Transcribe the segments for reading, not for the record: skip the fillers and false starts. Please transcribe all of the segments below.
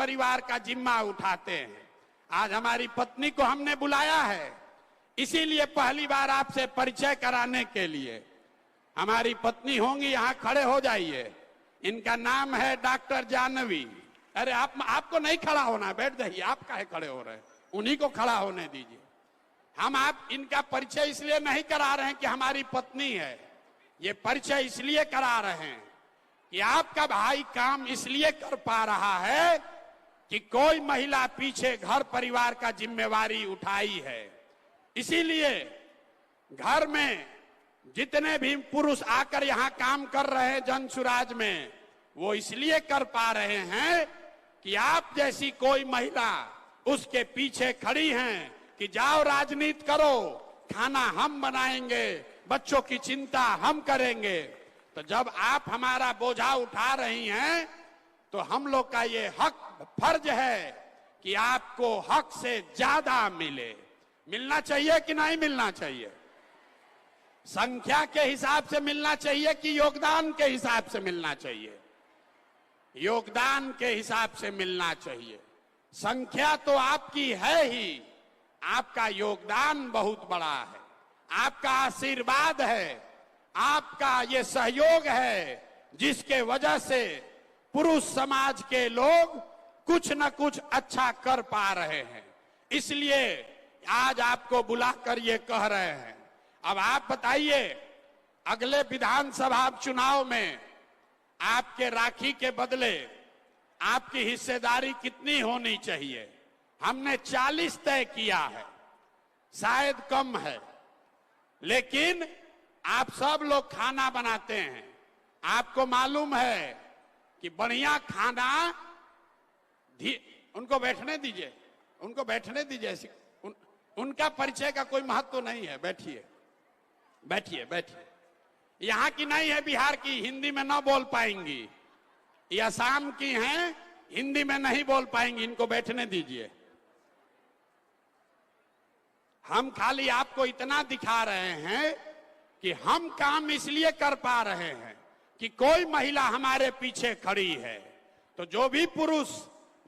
परिवार का जिम्मा उठाते हैं। आज हमारी पत्नी को हमने बुलाया है इसीलिए पहली बार आपसे परिचय कराने के लिए। हमारी पत्नी होंगी, यहाँ खड़े हो जाइए। इनका नाम है डॉक्टर जानवी। अरे आपको नहीं खड़ा होना, बैठ जाइए। आप काहे खड़े हो रहे हैं? उन्हीं को खड़ा होने दीजिए। हम इनका परिचय इसलिए नहीं करा रहे हैं कि हमारी पत्नी है, ये परिचय इसलिए करा रहे हैं कि आपका भाई काम इसलिए कर पा रहा है कि कोई महिला पीछे घर परिवार का जिम्मेवारी उठाई है। इसीलिए घर में जितने भी पुरुष आकर यहाँ काम कर रहे हैं जनसुराज में, वो इसलिए कर पा रहे हैं कि आप जैसी कोई महिला उसके पीछे खड़ी हैं कि जाओ राजनीति करो, खाना हम बनाएंगे, बच्चों की चिंता हम करेंगे। तो जब आप हमारा बोझा उठा रही हैं तो हम लोग का ये हक फर्ज है कि आपको हक से ज्यादा मिले। मिलना चाहिए कि नहीं मिलना चाहिए? संख्या के हिसाब से मिलना चाहिए कि योगदान के हिसाब से मिलना चाहिए? योगदान के हिसाब से मिलना चाहिए। संख्या तो आपकी है ही, आपका योगदान बहुत बड़ा है, आपका आशीर्वाद है, आपका ये सहयोग है जिसके वजह से पुरुष समाज के लोग कुछ न कुछ अच्छा कर पा रहे हैं। इसलिए आज आपको बुलाकर ये कह रहे हैं। अब आप बताइए, अगले विधानसभा चुनाव में आपके राखी के बदले आपकी हिस्सेदारी कितनी होनी चाहिए? हमने 40 तय किया है, शायद कम है, लेकिन आप सब लोग खाना बनाते हैं। आपको मालूम है कि बढ़िया खाना, उनको बैठने दीजिए, उनको बैठने दीजिए। उनका परिचय का कोई महत्व नहीं है। बैठिए बैठिए बैठिए। यहाँ की नहीं है, बिहार की, हिंदी में ना बोल पाएंगी। ये असम की हैं, हिंदी में नहीं बोल पाएंगी, इनको बैठने दीजिए। हम खाली आपको इतना दिखा रहे हैं कि हम काम इसलिए कर पा रहे हैं कि कोई महिला हमारे पीछे खड़ी है। तो जो भी पुरुष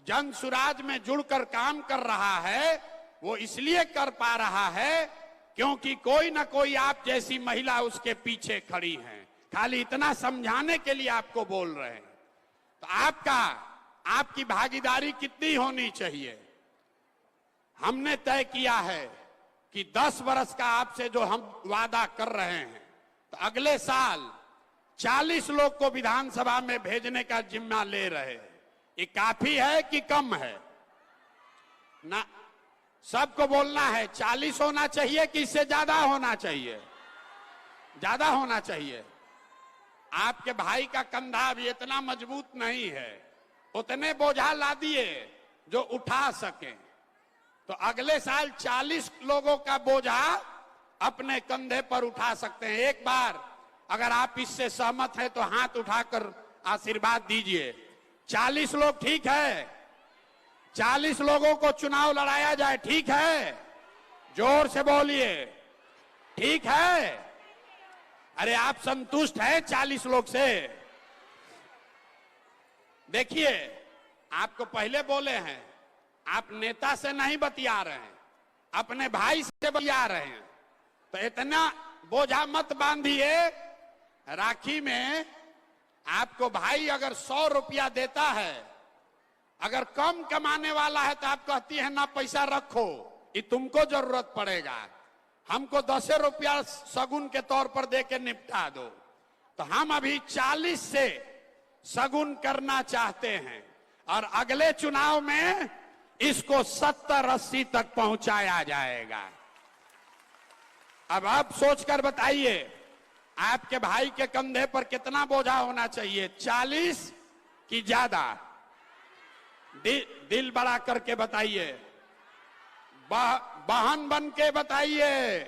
जनसुराज में जुड़कर काम कर रहा है वो इसलिए कर पा रहा है क्योंकि कोई ना कोई आप जैसी महिला उसके पीछे खड़ी है। खाली इतना समझाने के लिए आपको बोल रहे हैं। तो आपकी भागीदारी कितनी होनी चाहिए? हमने तय किया है कि 10 वर्ष का आपसे जो हम वादा कर रहे हैं, तो अगले साल 40 लोग को विधानसभा में भेजने का जिम्मा ले रहे हैं। ये काफी है कि कम है? ना, सबको बोलना है 40 होना चाहिए कि इससे ज्यादा होना चाहिए? ज्यादा होना चाहिए। आपके भाई का कंधा भी इतना मजबूत नहीं है, उतने बोझा ला दिए जो उठा सके। तो अगले साल 40 लोगों का बोझा अपने कंधे पर उठा सकते हैं। एक बार अगर आप इससे सहमत हैं तो हाथ उठाकर आशीर्वाद दीजिए। 40 लोग ठीक है? 40 लोगों को चुनाव लड़ाया जाए, ठीक है? जोर से बोलिए, ठीक है? अरे आप संतुष्ट हैं 40 लोग से? देखिए, आपको पहले बोले हैं, आप नेता से नहीं बतिया रहे हैं, अपने भाई से बतिया रहे हैं। तो इतना बोझा मत बांधिए। राखी में आपको भाई अगर 100 रुपया देता है, अगर कम कमाने वाला है तो आप कहती है ना पैसा रखो, ये तुमको जरूरत पड़ेगा, हमको 10 रुपया सगुन के तौर पर दे के निपटा दो। तो हम अभी 40 से सगुन करना चाहते हैं और अगले चुनाव में इसको 70-80 तक पहुंचाया जाएगा। अब आप सोचकर बताइए, आपके भाई के कंधे पर कितना बोझा होना चाहिए? 40 की ज्यादा? दिल बड़ा करके बताइए, बहन बन के बताइए।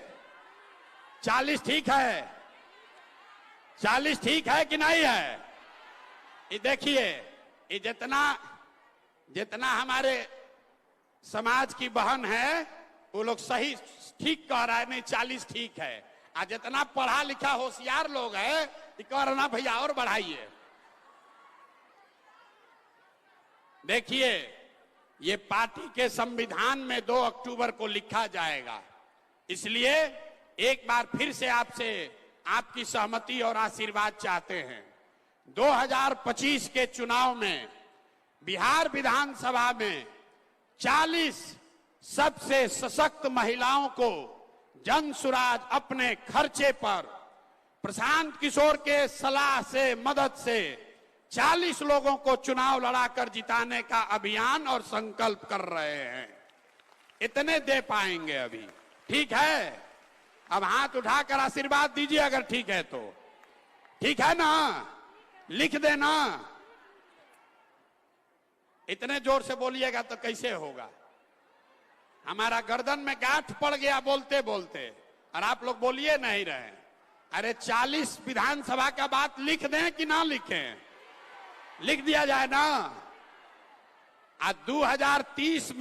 40 ठीक है? 40 ठीक है कि नहीं है? ये देखिए, ये जितना हमारे समाज की बहन है वो लोग सही ठीक कह रहा है, नहीं 40 ठीक है। आज जितना पढ़ा लिखा होशियार लोग है कह रहा ना भैया और बढ़ाइए। देखिए, ये पार्टी के संविधान में 2 अक्टूबर को लिखा जाएगा। इसलिए एक बार फिर से आपसे आपकी सहमति और आशीर्वाद चाहते हैं। 2025 के चुनाव में बिहार विधानसभा में 40 सबसे सशक्त महिलाओं को जनसुराज अपने खर्चे पर प्रशांत किशोर के सलाह से, मदद से 40 लोगों को चुनाव लड़ाकर जिताने का अभियान और संकल्प कर रहे हैं। इतने दे पाएंगे अभी। ठीक है? अब हाथ उठाकर आशीर्वाद दीजिए अगर ठीक है तो। ठीक है ना? लिख देना। इतने जोर से बोलिएगा तो कैसे होगा? हमारा गर्दन में गांठ पड़ गया बोलते बोलते, और आप लोग बोलिए नहीं रहे। अरे 40 विधानसभा का बात लिख दें कि ना लिखें? लिख दिया जाए ना। आज 2030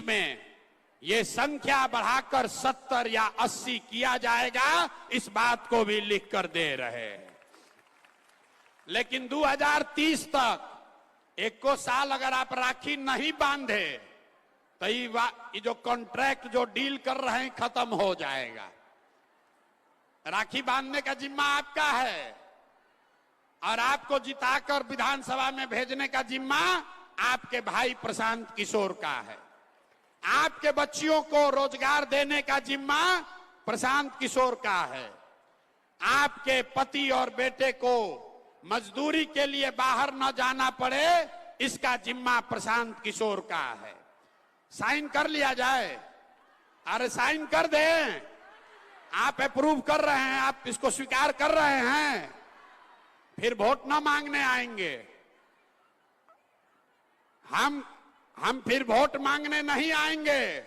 में ये संख्या बढ़ाकर 70 या 80 किया जाएगा, इस बात को भी लिख कर दे रहे हैं। लेकिन 2030 तक 1 साल अगर आप राखी नहीं बांधे तो ये जो कॉन्ट्रैक्ट जो डील कर रहे हैं खत्म हो जाएगा। राखी बांधने का जिम्मा आपका है और आपको जिताकर विधानसभा में भेजने का जिम्मा आपके भाई प्रशांत किशोर का है। आपके बच्चियों को रोजगार देने का जिम्मा प्रशांत किशोर का है। आपके पति और बेटे को मजदूरी के लिए बाहर न जाना पड़े, इसका जिम्मा प्रशांत किशोर का है। साइन कर लिया जाए। अरे साइन कर दें। आप अप्रूव कर रहे हैं, आप इसको स्वीकार कर रहे हैं, फिर वोट न मांगने आएंगे। हम फिर वोट मांगने नहीं आएंगे।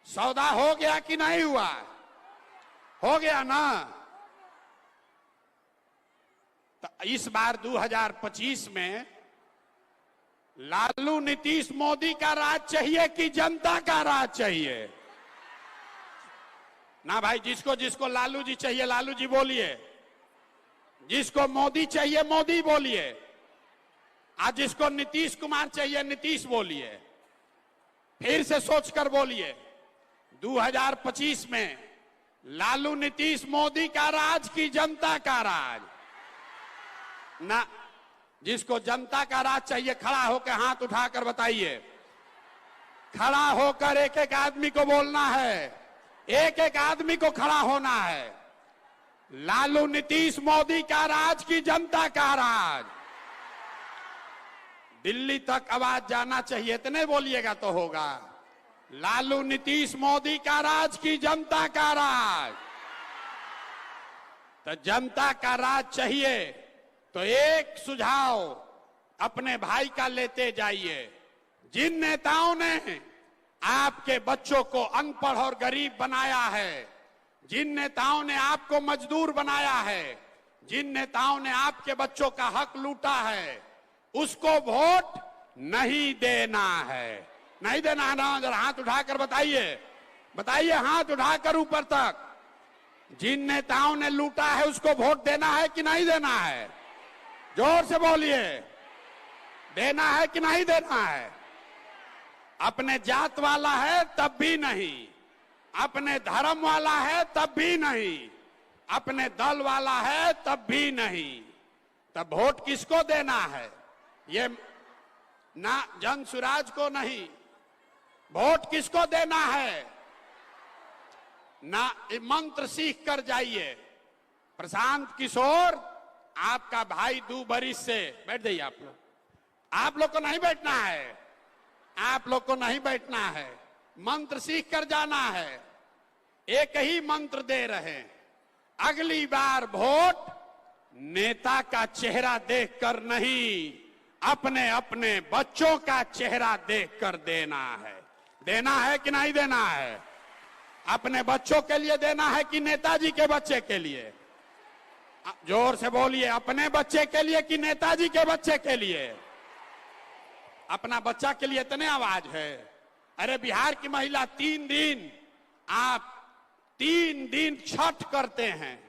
सौदा हो गया कि नहीं हुआ? हो गया ना? तो इस बार 2025 में लालू नीतीश मोदी का राज चाहिए कि जनता का राज चाहिए? ना भाई, जिसको जिसको लालू जी चाहिए लालू जी बोलिए, जिसको मोदी चाहिए मोदी बोलिए, आज जिसको नीतीश कुमार चाहिए नीतीश बोलिए। फिर से सोचकर बोलिए। 2025 में लालू नीतीश मोदी का राज की जनता का राज? ना, जिसको जनता का राज चाहिए खड़ा होकर हाथ उठाकर बताइए। खड़ा होकर एक एक आदमी को बोलना है, एक एक आदमी को खड़ा होना है। लालू नीतीश मोदी का राज की जनता का राज? दिल्ली तक आवाज जाना चाहिए, इतने बोलिएगा तो होगा। लालू नीतीश मोदी का राज की जनता का राज? तो जनता का राज चाहिए तो एक सुझाव अपने भाई का लेते जाइए। जिन नेताओं ने आपके बच्चों को अनपढ़ और गरीब बनाया है, जिन नेताओं ने आपको मजदूर बनाया है, जिन नेताओं ने आपके बच्चों का हक लूटा है, उसको वोट नहीं देना है। नहीं देना है ना? जरा हाथ उठाकर बताइए, बताइए हाथ उठाकर ऊपर तक। जिन नेताओं ने लूटा है उसको वोट देना है कि नहीं देना है? जोर से बोलिए। देना है कि नहीं देना है? अपने जात वाला है तब भी नहीं, अपने धर्म वाला है तब भी नहीं, अपने दल वाला है तब भी नहीं। तब वोट किसको देना है? ये ना जनसुराज को नहीं, वोट किसको देना है? ना, मंत्र सीख कर जाइए। प्रशांत किशोर आपका भाई 2 बरिस से, बैठ जाइए आप लोग को नहीं बैठना है, आप लोग को नहीं बैठना है, मंत्र सीख कर जाना है। एक ही मंत्र दे रहे हैं, अगली बार वोट नेता का चेहरा देखकर नहीं, अपने अपने बच्चों का चेहरा देखकर देना है। देना है कि नहीं देना है? अपने बच्चों के लिए देना है कि नेताजी के बच्चे के लिए? जोर से बोलिए। अपने बच्चे के लिए कि नेताजी के बच्चे के लिए? अपना बच्चा के लिए इतने आवाज है। अरे बिहार की महिला 3 दिन छठ करते हैं,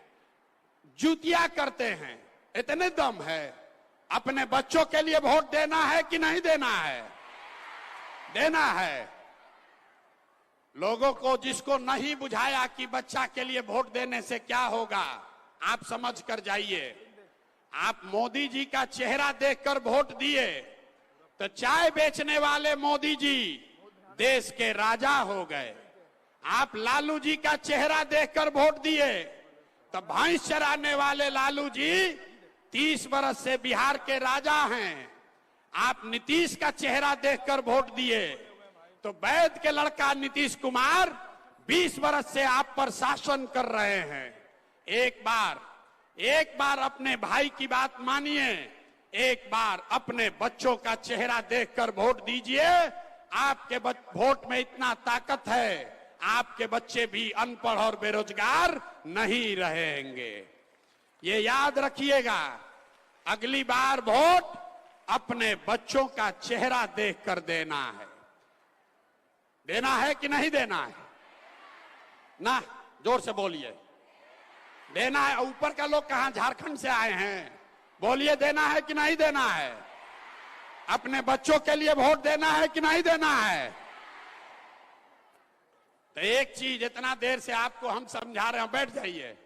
जुतिया करते हैं, इतने दम है। अपने बच्चों के लिए वोट देना है कि नहीं देना है? देना है। लोगों को जिसको नहीं बुझाया कि बच्चा के लिए वोट देने से क्या होगा, आप समझ कर जाइए। आप मोदी जी का चेहरा देखकर वोट दिए तो चाय बेचने वाले मोदी जी देश के राजा हो गए। आप लालू जी का चेहरा देखकर वोट दिए तो भैंस चराने वाले लालू जी 30 बरस से बिहार के राजा हैं। आप नीतीश का चेहरा देखकर वोट दिए तो वैद के लड़का नीतीश कुमार 20 बरस से आप पर शासन कर रहे हैं। एक बार अपने भाई की बात मानिए, एक बार अपने बच्चों का चेहरा देखकर वोट दीजिए। आपके वोट में इतना ताकत है, आपके बच्चे भी अनपढ़ और बेरोजगार नहीं रहेंगे। ये याद रखिएगा, अगली बार वोट अपने बच्चों का चेहरा देखकर देना है। देना है कि नहीं देना है? ना, जोर से बोलिए। देना है। ऊपर का लोग कहां, झारखंड से आए हैं, बोलिए देना है कि नहीं देना है? अपने बच्चों के लिए वोट देना है कि नहीं देना है? तो एक चीज इतना देर से आपको हम समझा रहे हैं, बैठ जाइए।